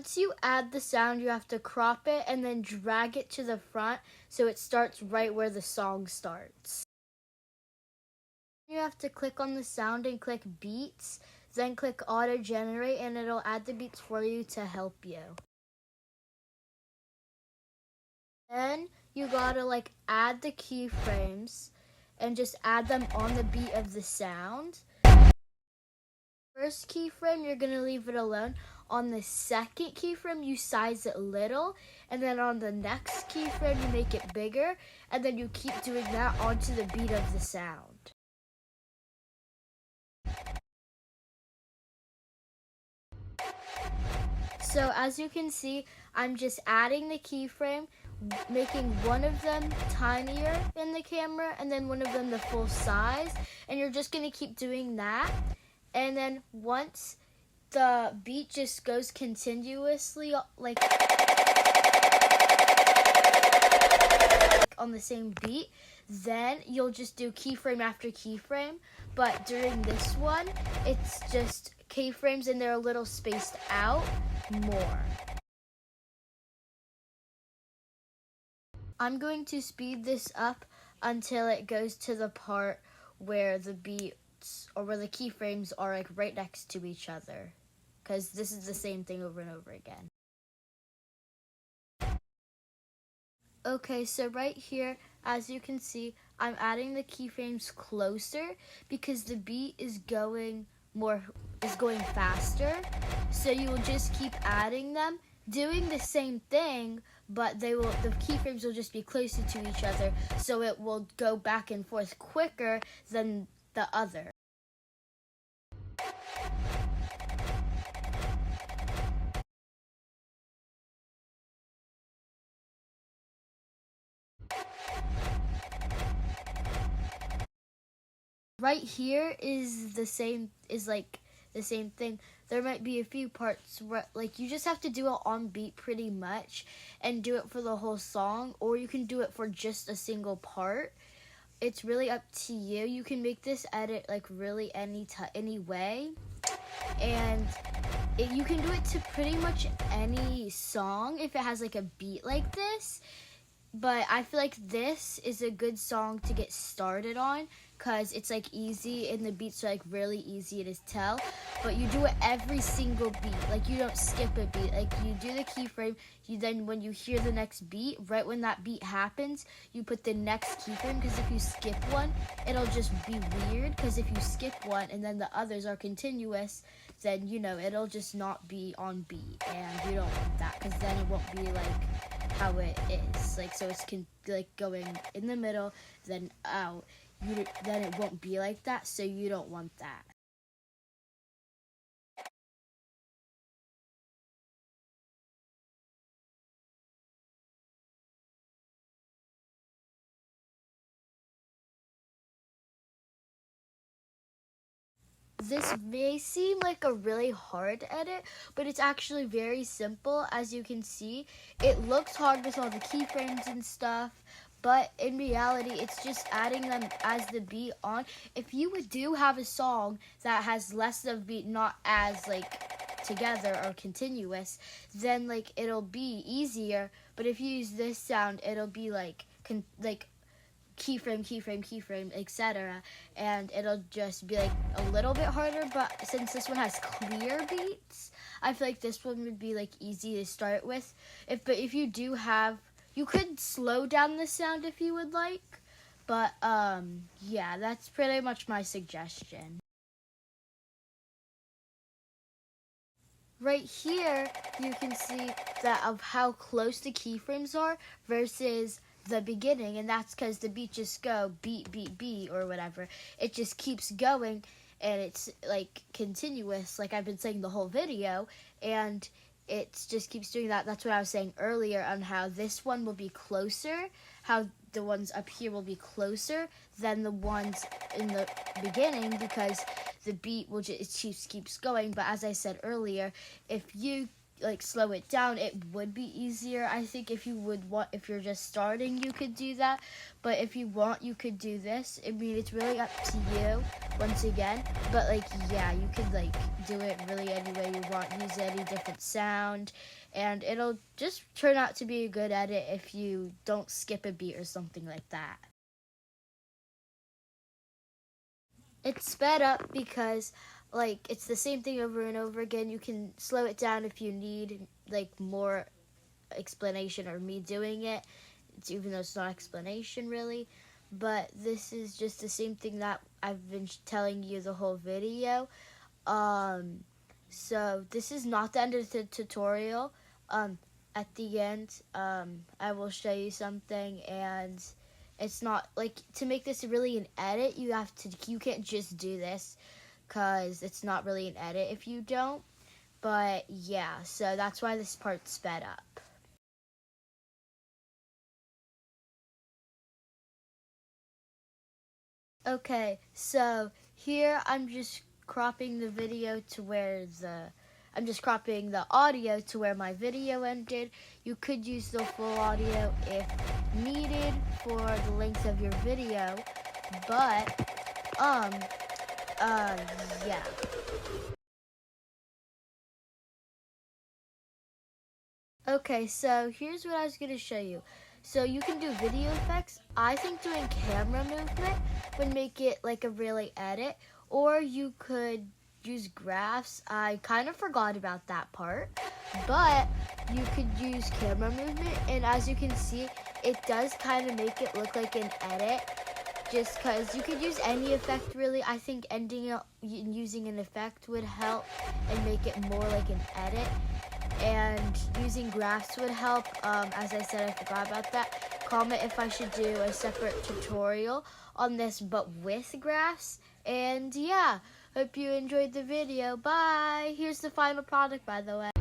once you add the sound, you have to crop it and then drag it to the front so it starts right where the song starts. You have to click on the sound and click beats, then click auto generate and it'll add the beats for you to help you. Then you gotta add the keyframes and just add them on the beat of the sound. First keyframe, you're gonna leave it alone. On the second keyframe, you size it little, and then on the next keyframe, you make it bigger, and then you keep doing that onto the beat of the sound. So as you can see, I'm just adding the keyframe, making one of them tinier in the camera, and then one of them the full size, and you're just gonna keep doing that. And then once the beat just goes continuously on the same beat, then you'll just do keyframe after keyframe. But during this one, it's just keyframes and they're a little spaced out more. I'm going to speed this up until it goes to the part where the beats or where the keyframes are right next to each other, because this is the same thing over and over again. Okay, so right here, as you can see, I'm adding the keyframes closer because the beat is going faster. So you will just keep adding them, doing the same thing, but the keyframes will just be closer to each other, so it will go back and forth quicker than the other. Right here is the same thing. There might be a few parts where you just have to do it on beat pretty much and do it for the whole song, or you can do it for just a single part. It's really up to you. You can make this edit really any way, and you can do it to pretty much any song if it has a beat like this. But I feel like this is a good song to get started on because it's easy and the beats are really easy to tell. But you do it every single beat. You don't skip a beat. You do the keyframe, then when you hear the next beat, right when that beat happens, you put the next keyframe, because if you skip one, it'll just be weird, because if you skip one and then the others are continuous, then it'll just not be on beat, and you don't want that, because then it won't be how it is. So it's going in the middle, then out. Then it won't be like that, so you don't want that. This may seem like a really hard edit, but it's actually very simple. As you can see, it looks hard with all the keyframes and stuff, but in reality, it's just adding them as the beat on. If you do have a song that has less of a beat, not as together or continuous, then it'll be easier. But if you use this sound, it'll be keyframe, etc. And it'll just be a little bit harder, but since this one has clear beats, I feel this one would be easy to start with. But if you do have, you could slow down the sound if you would like, but yeah, that's pretty much my suggestion. Right here, you can see that of how close the keyframes are versus the beginning, and that's because the beat just go beat, beat, beat, or whatever. It just keeps going, and it's continuous, I've been saying the whole video, and it just keeps doing that. That's what I was saying earlier on how this one will be closer, how the ones up here will be closer than the ones in the beginning, because the beat will just keeps going. But as I said earlier, if you like slow it down, it would be easier. I think if you're just starting, you could do that. But if you want, you could do this. I mean, it's really up to you once again. But like, yeah, you could like do it really any way you want, use any different sound, and it'll just turn out to be a good edit if you don't skip a beat or something like that. It's sped up because like it's the same thing over and over again. You can slow it down if you need like more explanation or me doing it. Even though it's not explanation really, but this is just the same thing that I've been telling you the whole video. So this is not the end of the tutorial. At the end, I will show you something, and it's not like to make this really an edit. You can't just do this because it's not really an edit if you don't. But yeah, so that's why this part's sped up. Okay, so here I'm just cropping the video to where I'm just cropping the audio to where my video ended. You could use the full audio if needed for the length of your video, but yeah. Okay, so here's what I was going to show you. So you can do video effects. I think doing camera movement would make it like a really edit, or you could use graphs. I kind of forgot about that part, but you could use camera movement, and as you can see, it does kind of make it look like an edit, just because you could use any effect really. I think ending it using an effect would help and make it more like an edit. And using graphs would help. As I said, I forgot about that. Comment if I should do a separate tutorial on this, but with graphs. And yeah, hope you enjoyed the video. Bye! Here's the final product, by the way.